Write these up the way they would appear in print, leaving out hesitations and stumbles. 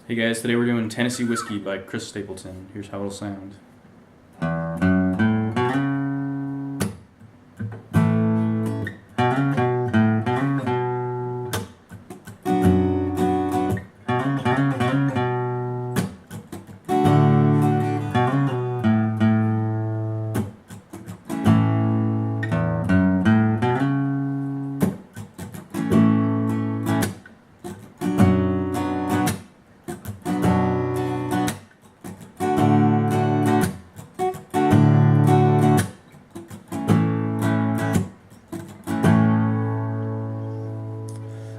Hey guys, today we're doing Tennessee Whiskey by Chris Stapleton. Here's how it'll sound.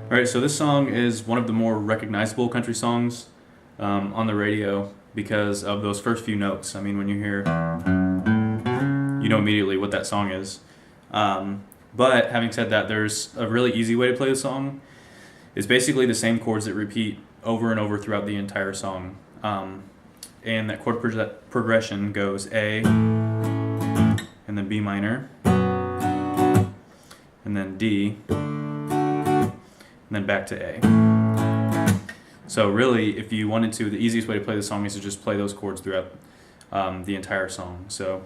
Alright, so this song is one of the more recognizable country songs on the radio because of those first few notes. I mean, when you hear, you know immediately what that song is. But having said that, there's a really easy way to play the song. It's basically the same chords that repeat over and over throughout the entire song. And that chord progression goes A, and then B minor, and then D, and then back to A. So really, if you wanted to, the easiest way to play the song is to just play those chords throughout the entire song. So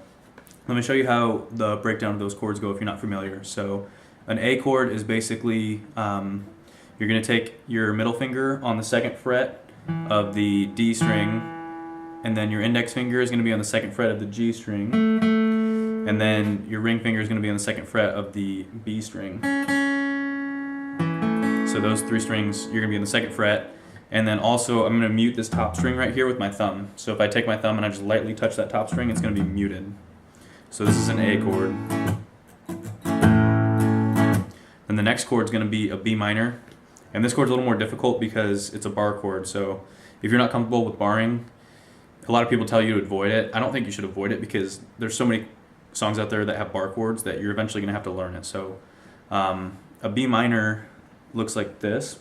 let me show you how the breakdown of those chords go if you're not familiar. So an A chord is basically, you're going to take your middle finger on the second fret of the D string, and then your index finger is going to be on the second fret of the G string, and then your ring finger is going to be on the second fret of the B string. So those three strings, you're going to be on the second fret. And then also, I'm going to mute this top string right here with my thumb. So if I take my thumb and I just lightly touch that top string, it's going to be muted. So this is an A chord. Then the next chord is going to be a B minor. And this chord's a little more difficult because it's a bar chord. So if you're not comfortable with barring, a lot of people tell you to avoid it. I don't think you should avoid it because there's so many songs out there that have bar chords that you're eventually going to have to learn it. So a B minor looks like this.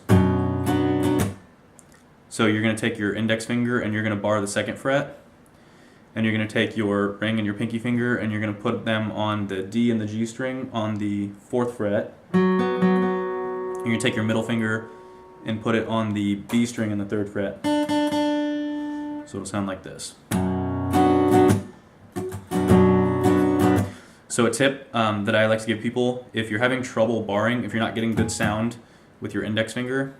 So you're going to take your index finger and you're going to bar the second fret, and you're going to take your ring and your pinky finger and you're going to put them on the D and the G string on the fourth fret. You're going to take your middle finger and put it on the B string on the third fret. So it'll sound like this. So a tip that I like to give people, if you're having trouble barring, if you're not getting good sound with your index finger,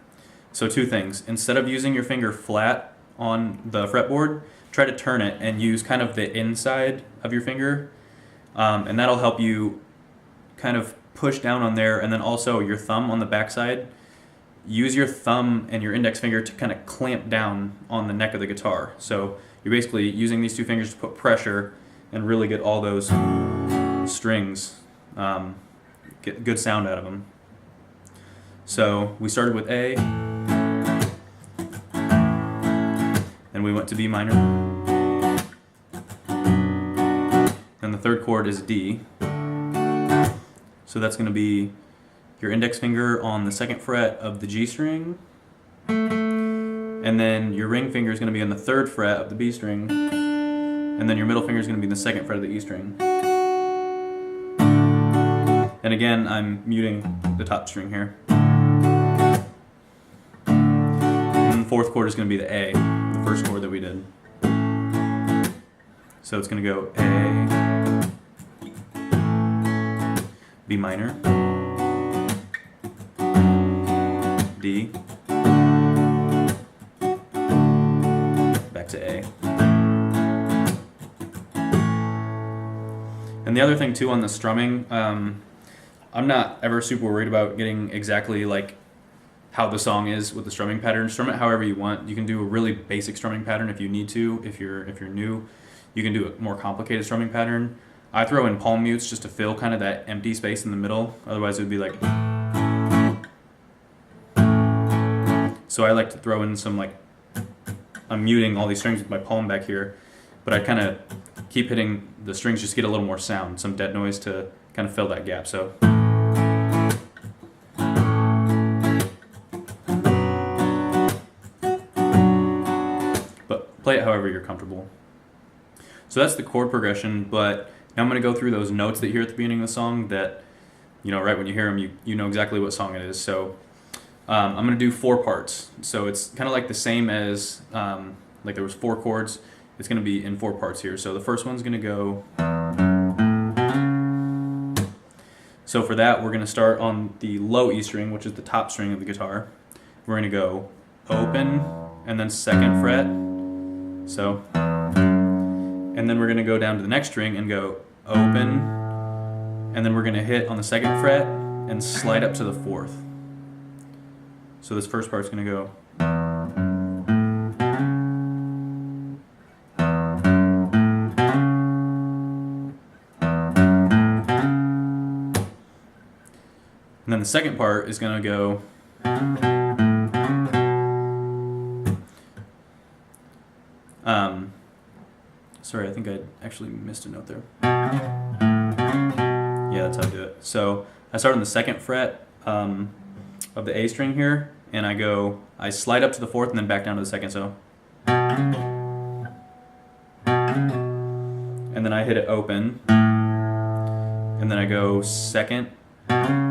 so two things. Instead of using your finger flat on the fretboard, try to turn it and use kind of the inside of your finger, and that'll help you kind of push down on there, and then also your thumb on the backside. Use your thumb and your index finger to kind of clamp down on the neck of the guitar. So you're basically using these two fingers to put pressure and really get all those strings, get good sound out of them. So we started with A, then we went to B minor, and the third chord is D. So that's going to be your index finger on the second fret of the G string, and then your ring finger is going to be on the third fret of the B string, and then your middle finger is going to be in the second fret of the E string. And again, I'm muting the top string here. And the fourth chord is going to be the A, the first chord that we did. So it's going to go A, B minor, D, back to A. And the other thing too on the strumming, I'm not ever super worried about getting exactly like how the song is with the strumming pattern. Strum it however you want. You can do a really basic strumming pattern if you need to. If you're new, you can do a more complicated strumming pattern. I throw in palm mutes just to fill kind of that empty space in the middle. Otherwise it would be like. So I like to throw in some like, I'm muting all these strings with my palm back here, but I kind of keep hitting the strings just to get a little more sound, some dead noise to kind of fill that gap. So. Play it however you're comfortable. So that's the chord progression, but now I'm going to go through those notes that you hear at the beginning of the song that, you know, right when you hear them, you know exactly what song it is. So I'm going to do 4 parts. So it's kind of like the same as, like there was 4 chords. It's going to be in 4 parts here. So the first one's going to go. So for that, we're going to start on the low E string, which is the top string of the guitar. We're going to go open, and then 2nd fret. So, and then we're going to go down to the next string and go open, and then we're going to hit on the 2nd fret and slide up to the 4th. So this first part's going to go. And then the second part is going to go. Sorry, I think I actually missed a note there. Yeah, that's how I do it. So I start on the 2nd fret of the A string here, and I slide up to the 4th and then back down to the 2nd. So, and then I hit it open, and then I go 2nd,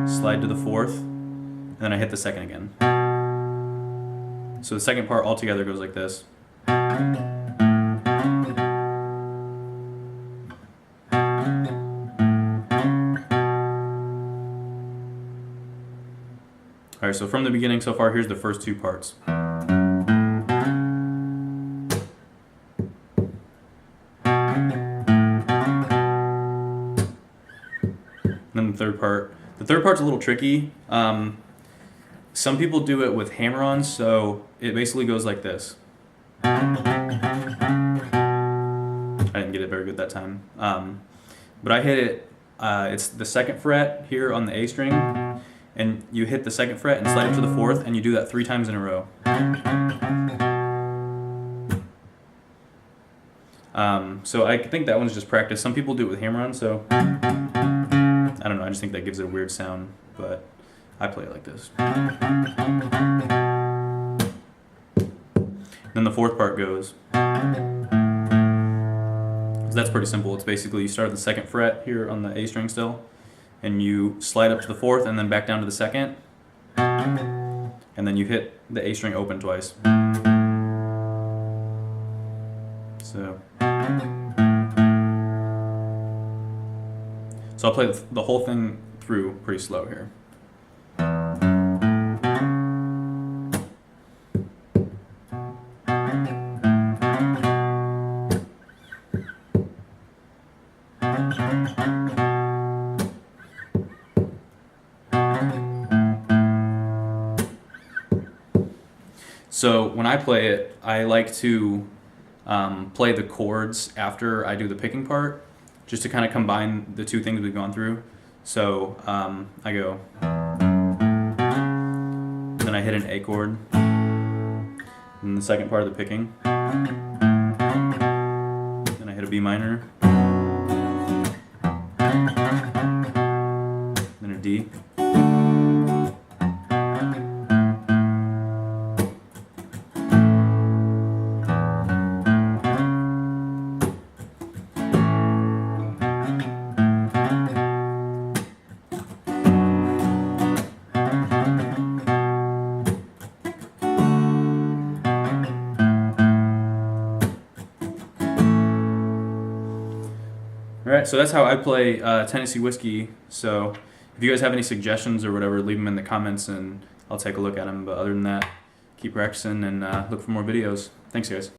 slide to the 4th, and then I hit the 2nd again. So the second part altogether goes like this. Alright, so from the beginning so far, here's the first 2 parts. And then the third part. The third part's a little tricky. Some people do it with hammer-ons, so it basically goes like this. I didn't get it very good that time. But I hit it, it's the 2nd fret here on the A string, and you hit the 2nd fret and slide up to the 4th, and you do that 3 times in a row. So I think that one's just practice. Some people do it with hammer-on, so I don't know, I just think that gives it a weird sound, but I play it like this. Then the 4th part goes. So that's pretty simple. It's basically you start at the 2nd fret here on the A string still, and you slide up to the 4th and then back down to the 2nd, and then you hit the A string open twice. So I'll play the whole thing through pretty slow here. So when I play it, I like to play the chords after I do the picking part, just to kind of combine the 2 things we've gone through. So I go, then I hit an A chord, and the second part of the picking, then I hit a B minor, then a D. Alright, so that's how I play Tennessee Whiskey. So if you guys have any suggestions or whatever, leave them in the comments and I'll take a look at them. But other than that, keep practicing and look for more videos. Thanks, guys.